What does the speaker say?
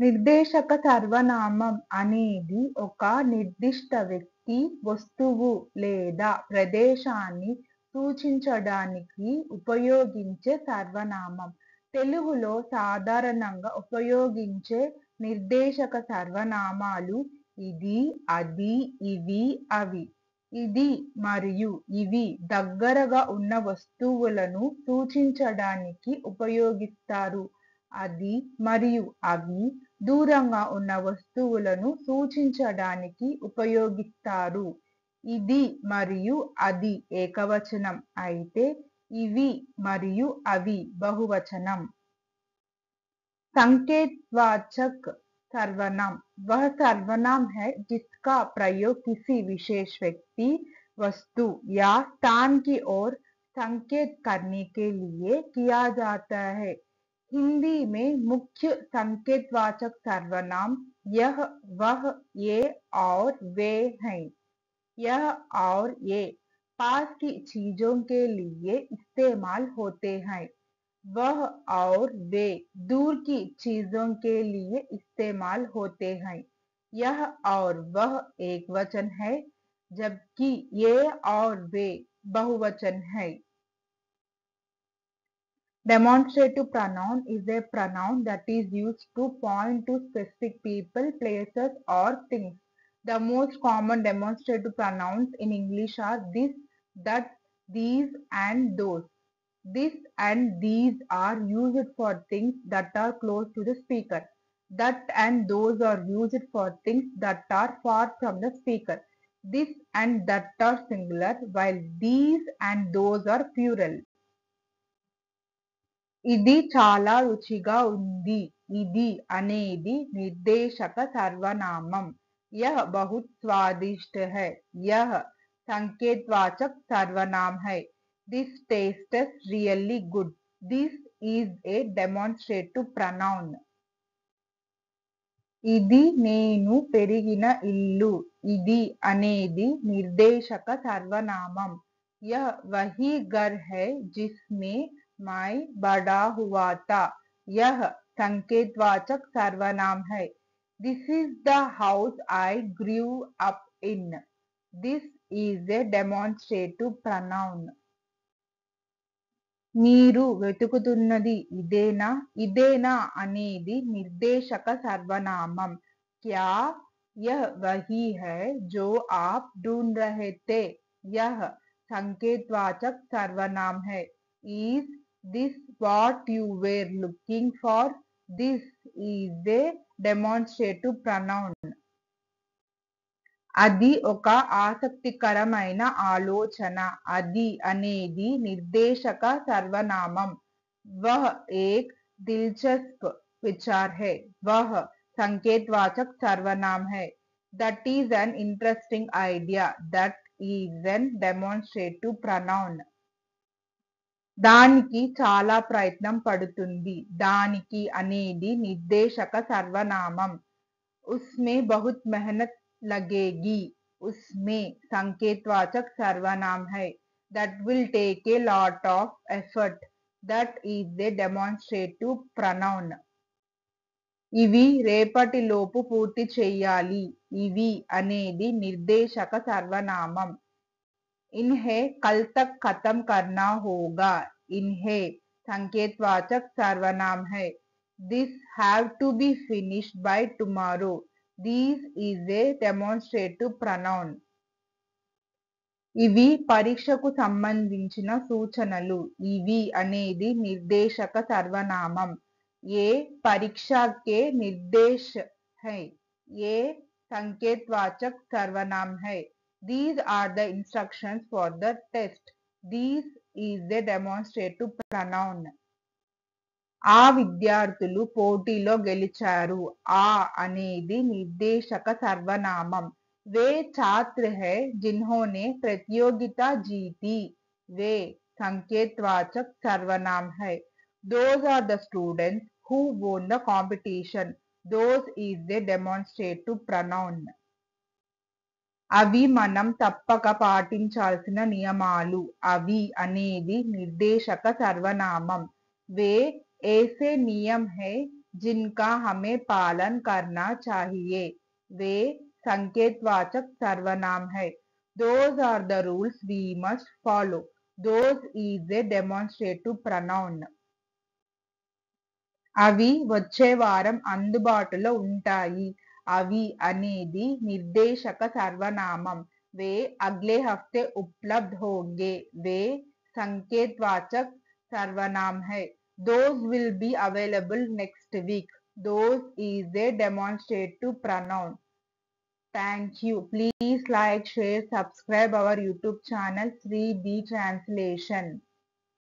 నిర్దేశక సర్వనామం అనేది ఒక నిర్దిష్ట వ్యక్తి, వస్తువు లేదా ప్రదేశాన్ని సూచించడానికి ఉపయోగించే సర్వనామం. తెలుగులో సాధారణంగా ఉపయోగించే నిర్దేశక సర్వనామాలు ఇది, అది, ఇవి, అవి. ఇది మరియు ఇవి దగ్గరగా ఉన్న వస్తువులను సూచించడానికి ఉపయోగిస్తారు. అది మరియు అవి దూరంగా ఉన్న వస్తువులను సూచించడానికి ఉపయోగిస్తారు. ఇది మరియు అది ఏకవచనం అయితే ఇవి మరియు అవి బహువచనం. संकेतवाचक सर्वनाम वह सर्वनाम है जिसका प्रयोग किसी विशेष व्यक्ति, वस्तु या स्थान की ओर संकेत करने के लिए किया जाता है. हिंदी में मुख्य संकेतवाचक सर्वनाम यह, वह, ये और वे हैं. यह और ये पास की चीजों के लिए इस्तेमाल होते हैं. वह और वे दूर की चीजों के लिए इस्तेमाल होते हैं. यह और वह एकवचन है जबकि ये और वे बहुवचन है. Demonstrative pronoun is a pronoun that is used to point to specific people, places or things. The most common demonstrative pronouns in English are this, that, these and those. This and these are used for things that are close to the speaker. That and those are used for things that are far from the speaker. This and that are singular while these and those are plural. ఇది చాలా రుచిగా ఉంది. ఇది అనేది నిర్దేశక సర్వనామం. यह बहुत स्वादिष्ट है. यह संकेतवाचक सर्वनाम है. This tastes really good. This is a demonstrative pronoun. ఇది నేను పెరిగిన ఇల్లు. ఇది అనేది నిర్దేశక సర్వనామం. यह वही घर है जिसमें मैं बड़ा हुआ था. यह संकेतवाचक सर्वनाम है. This is the house I grew up in. This is a demonstrative pronoun. మీరు వెతుకుతున్నది ఇదేనా? ఇదేనా అనేది నిర్దేశక సర్వనామం. क्या यह वही है जो आप ढूंढ रहे थे? यह संकेतवाचक सर्वनाम है. Is this what you were looking for? This is a demonstrative pronoun. అది ఒక ఆసక్తికరమైన ఆలోచన. అది అనేది నిర్దేశక సర్వనామం. वह एक दिलचस्प विचार है. वह संकेतवाचक सर्वनाम है. That is an interesting idea. That is an demonstrative pronoun. దానికి చాలా ప్రయత్నం పడుతుంది. దానికి అనేది నిర్దేశక సర్వనామం. उसमें बहुत मेहनत लगेगी. उसमें संकेतवाचक सर्वनाम है. That will take a lot of effort. That is a demonstrative pronoun. ఇవి రేపటిలోపు పూర్తి చెయ్యాలి. ఇవి అనేది నిర్దేశక సర్వనామం. इन्हें कल तक खत्म करना होगा. इन्हें संकेतवाचक सर्वनाम है. This have to be finished by tomorrow. This is a demonstrative pronoun. ఇవి పరీక్షకు సంబంధించిన సూచనలు. ఇవి అనేది నిర్దేశక సర్వనామం. ये परीक्षा के निर्देश है. ये संकेतवाचक सर्वनाम है. These are the instructions for the test. This is a demonstrative pronoun. ఆ విద్యార్థులు పోటీలో గెలిచారు. ఆ అనేది నిర్దేశక సర్వనామం. वे छात्र हैं जिन्होंने प्रतियोगिता जीती. वे संकेतवाचक सर्वनाम है. Those are the students who won the competition. Those is a demonstrative pronoun. అవి మనం తప్పక పాటించాల్సిన నియమాలు. అవి అనేది నిర్దేశక సర్వనామం. वे ऐसे नियम है जिनका हमें पालन करना चाहिए वे संकेतवाचक सर्वनाम है। Those are the rules we must follow. Those is a demonstrative pronoun. అవి వచ్చే వారం అందుబాటులో ఉంటాయి. అవి అనేది నిర్దేశక సర్వనామం. वे अगले हफ्ते उपलब्ध होंगे. वे संकेतवाचक सर्वनाम है. Those will be available next week. Those is a demonstrative pronoun. Thank you. Please like, share, subscribe our YouTube channel 3B Translation.